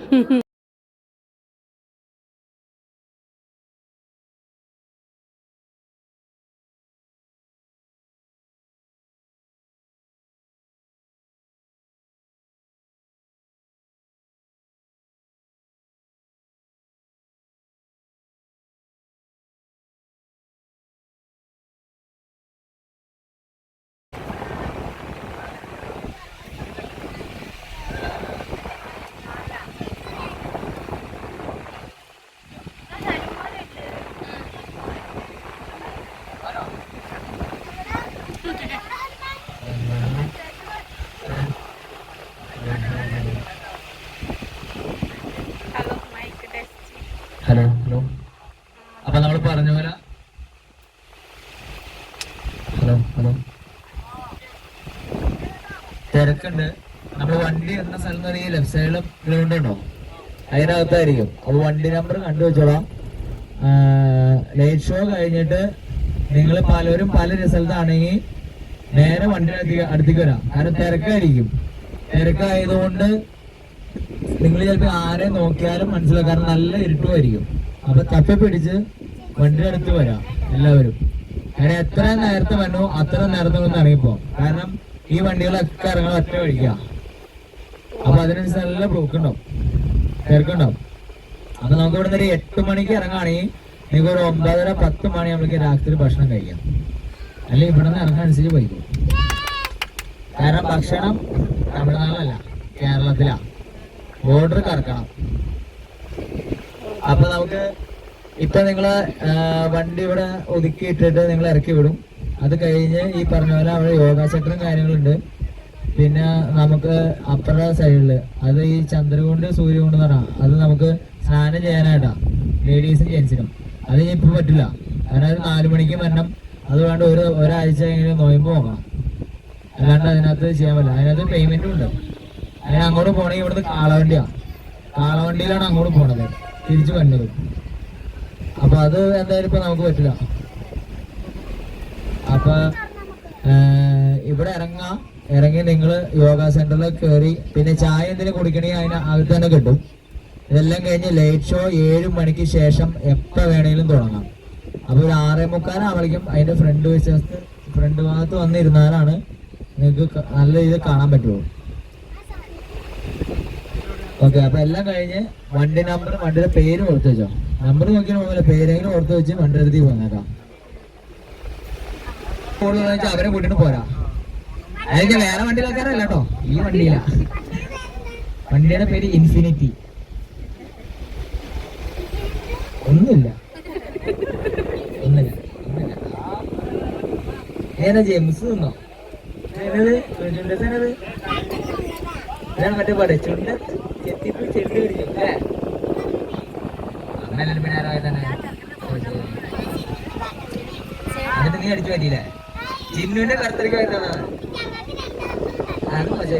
Hello hello. അപ്പൊ നമ്മൾ പറഞ്ഞ പോലെ ഹലോ ഹലോ തിരക്കുണ്ട്. നമ്മൾ വണ്ടി എന്ന സ്ഥലം എന്ന് പറഞ്ഞാൽ ലെഫ്റ്റ് സൈഡിലും ഗ്രൗണ്ട് ഉണ്ടോ, അതിനകത്തായിരിക്കും. അപ്പൊ വണ്ടി നമ്പർ കണ്ടുവെച്ചോളാം. ലൈറ്റ് ഷോ കഴിഞ്ഞിട്ട് നിങ്ങൾ പലരും പല റിസൾട്ടാണെങ്കിൽ നേരെ വണ്ടി അടുത്തേക്ക് വരാം. കാരണം തിരക്കായിരിക്കും. തിരക്കായതുകൊണ്ട് നിങ്ങൾ ചിലപ്പോൾ ആരെ നോക്കിയാലും മനസ്സിലാക്കാൻ നല്ല ഇരുട്ടുമായിരിക്കും. അപ്പൊ തപ്പി പിടിച്ച് വണ്ടിയുടെ അടുത്ത് വരാം എല്ലാവരും. അങ്ങനെ എത്ര നേരത്തെ വരണോ അത്ര നേരത്തെ ഒന്ന് ഇറങ്ങിപ്പോ. കാരണം ഈ വണ്ടികളൊക്കെ ഇറങ്ങാൻ ഒറ്റ വഴിക്കുക. അപ്പൊ അതിനനുസരിച്ച് നല്ല ബ്ലോക്കുണ്ടാവും, തിരക്കുണ്ടാവും. അപ്പൊ നമുക്ക് ഇവിടെ നിന്ന് 8 മണിക്ക് ഇറങ്ങുകയാണെങ്കിൽ നിങ്ങൾക്ക് ഒരു 9:30-10 മണി നമ്മൾക്ക് രാത്രി ഭക്ഷണം കഴിക്കാം. അല്ലെങ്കിൽ ഇവിടെ നിന്ന് ഇറങ്ങാൻ അനുസരിച്ച് പോയിക്കും. കാരണം ഭക്ഷണം തമിഴ്നാട്ടിലല്ല, കേരളത്തിലാ. ബോർഡർ കറക്കണം. അപ്പൊ നമുക്ക് ഇപ്പൊ നിങ്ങള് വണ്ടി ഇവിടെ ഒതുക്കിയിട്ടിട്ട് നിങ്ങൾ ഇറക്കി വിടും. അത് കഴിഞ്ഞ് ഈ പറഞ്ഞ പോലെ അവിടെ യോഗ സെന്ററും കാര്യങ്ങളുണ്ട്. പിന്നെ നമുക്ക് അപ്പുറ സൈഡില് അത് ഈ ചന്ദ്രകുണ്ട് സൂര്യകുണ്ട് എന്ന് പറഞ്ഞാൽ അത് നമുക്ക് സ്നാനം ചെയ്യാനായിട്ടാ, ലേഡീസും ജെന്റ്സിനും. അത് ഇപ്പൊ പറ്റില്ല. കാരണം അത് 4 മണിക്ക് വരണം. അതുകൊണ്ട് ഒരാഴ്ച എങ്കിലും നോയമ്പ് നോക്കണം. അല്ലാണ്ട് അതിനകത്ത് ചെയ്യാൻ പറ്റില്ല. അതിനകത്ത് പേയ്മെന്റും ഉണ്ട്. അതിന് അങ്ങോട്ട് പോകണമെങ്കിൽ ഇവിടുന്ന് കാളവണ്ടിയാണ്. കാളവണ്ടിയിലാണ് അങ്ങോട്ട് പോണത്, തിരിച്ചു വന്നത്. അപ്പൊ അത് എന്തായാലും ഇപ്പൊ നമുക്ക് പറ്റില്ല. അപ്പൊ ഇവിടെ ഇറങ്ങി നിങ്ങൾ യോഗ സെന്ററിൽ കയറി പിന്നെ ചായ എന്തെങ്കിലും കുടിക്കണമെങ്കിൽ അതിന് അകത്ത് തന്നെ കിട്ടും. ഇതെല്ലാം കഴിഞ്ഞ് ലൈറ്റ് ഷോ 7 മണിക്ക് ശേഷം എപ്പോൾ വേണമെങ്കിലും തുടങ്ങാം. അപ്പൊ ഒരു 6:45 ആവുമ്പോഴേക്കും അതിന്റെ ഫ്രണ്ട് ഭാഗത്ത് വന്നിരുന്നാലാണ് നിങ്ങൾക്ക് നല്ല രീതിയിൽ കാണാൻ പറ്റുള്ളൂ. ഓക്കെ. അപ്പൊ എല്ലാം കഴിഞ്ഞ് വണ്ടി നമ്പർ വണ്ടിയുടെ പേര് ഓർത്ത് വെച്ചോ. നമ്പർ നോക്കിയാൽ പോകുന്നില്ല, പേരെങ്കിലും ഓർത്ത് വെച്ച് വണ്ടി അടുത്തേക്ക് പോന്നേക്കാം. വെച്ചാൽ അവരെ കൂട്ടിട്ട് പോരാ. അതിന്റെ വേറെ വണ്ടിയിലാക്കാനല്ല കേട്ടോ, ഈ വണ്ടിയില. വണ്ടിയുടെ പേര് ഇൻഫിനിറ്റി. ഒന്നുമില്ല. ഏതാ ജെയിംസ് തിന്നോ? മറ്റേ പാടെ ചുണ്ട് ചെത്തിപ്പ് ചെണ്ട് പിടിക്കും അല്ലേ? അങ്ങനെ പിന്നെ ആരായ തന്നെ എന്നിട്ട് നീ അടിച്ചു പറ്റിയില്ലേ? ചിന്നുവിന്റെ കറുത്തരിക്കാൻ അത് മജ